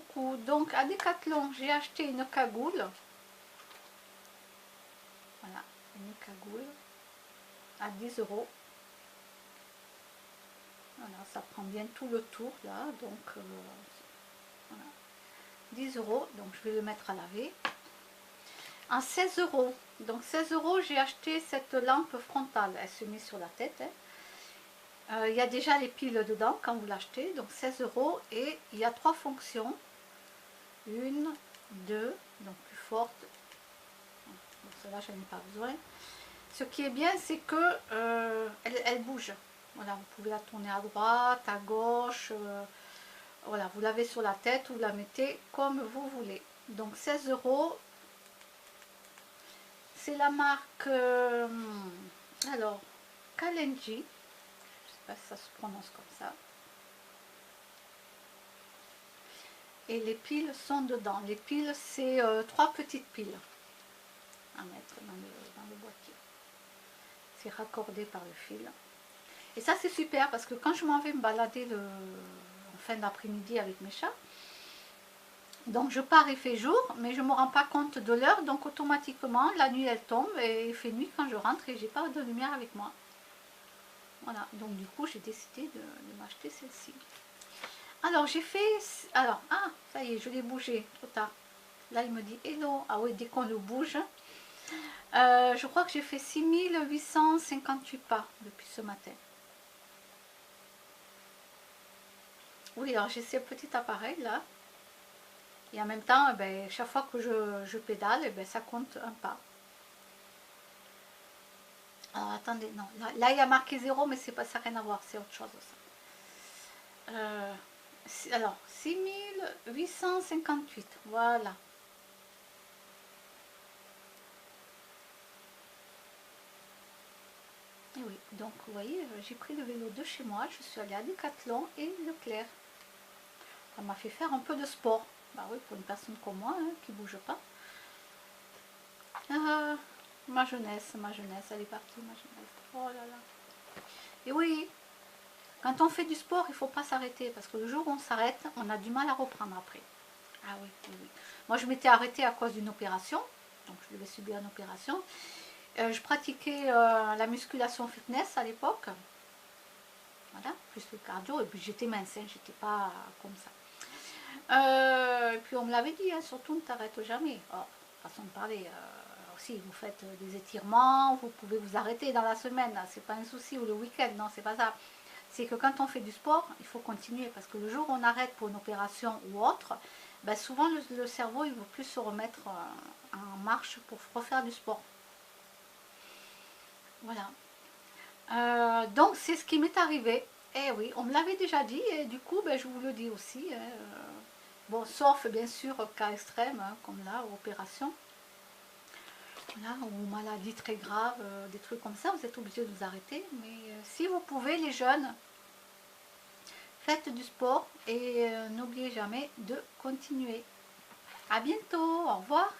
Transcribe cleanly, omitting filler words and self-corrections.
beaucoup. Donc à Decathlon, j'ai acheté une cagoule. Voilà, une cagoule à 10 €. Voilà, ça prend bien tout le tour là. Donc voilà, 10 €. Donc je vais le mettre à laver. À 16 €. Donc 16 €, j'ai acheté cette lampe frontale. Elle se met sur la tête. Il y a déjà les piles dedans quand vous l'achetez. Donc 16 € et il y a 3 fonctions. Une, deux, donc plus forte. Donc celle-là, je n'en ai pas besoin. Ce qui est bien, c'est que elle bouge. Voilà, vous pouvez la tourner à droite, à gauche. Voilà, vous l'avez sur la tête, vous la mettez comme vous voulez. Donc 16 €. C'est la marque alors Kalenji. Je ne sais pas si ça se prononce comme ça. Et les piles sont dedans. Les piles, c'est 3 petites piles à mettre dans le boîtier. C'est raccordé par le fil. Et ça, c'est super parce que quand je m'en vais me balader en fin d'après-midi avec mes chats, donc je pars, il fait jour, mais je ne me rends pas compte de l'heure. Donc automatiquement, la nuit, elle tombe et il fait nuit quand je rentre et j'ai pas de lumière avec moi. Voilà, donc du coup, j'ai décidé de m'acheter celle-ci. Alors, j'ai fait... Alors, ah, ça y est, je l'ai bougé, trop tard. Là, il me dit hello. Ah oui, dès qu'on le bouge. Je crois que j'ai fait 6858 pas depuis ce matin. Oui, alors j'ai ce petit appareil là. Et en même temps, eh ben, chaque fois que je pédale, eh ben, ça compte un pas. Alors attendez, non, là il y a marqué 0, mais c'est pas, ça n'a rien à voir, c'est autre chose ça. Alors, 6858, voilà. Et oui, donc vous voyez, j'ai pris le vélo de chez moi, je suis allée à Decathlon et Leclerc. Ça m'a fait faire un peu de sport. Bah oui, pour une personne comme moi, hein, qui ne bouge pas. Ma jeunesse, elle est partie, ma jeunesse. Oh là là. Et oui, quand on fait du sport, il ne faut pas s'arrêter, parce que le jour où on s'arrête, on a du mal à reprendre après. Ah oui, oui, oui. Moi, je m'étais arrêtée à cause d'une opération, donc je devais subir une opération. Je pratiquais la musculation fitness à l'époque, voilà, plus le cardio, et puis j'étais mince, hein, j'étais pas comme ça. Et puis on me l'avait dit, hein, surtout ne t'arrête jamais. Oh, façon de parler, si vous faites des étirements, vous pouvez vous arrêter dans la semaine, c'est pas un souci, ou le week-end, non, c'est pas ça. C'est que quand on fait du sport, il faut continuer, parce que le jour où on arrête pour une opération ou autre, ben souvent le cerveau il ne veut plus se remettre en marche pour refaire du sport. Voilà. Donc c'est ce qui m'est arrivé. Et oui, on me l'avait déjà dit, et du coup, ben, je vous le dis aussi. Hein, bon, sauf bien sûr cas extrême, hein, comme là, opération. Voilà, ou maladie très grave, des trucs comme ça, vous êtes obligé de vous arrêter. Mais si vous pouvez, les jeunes, faites du sport et n'oubliez jamais de continuer. À bientôt, au revoir.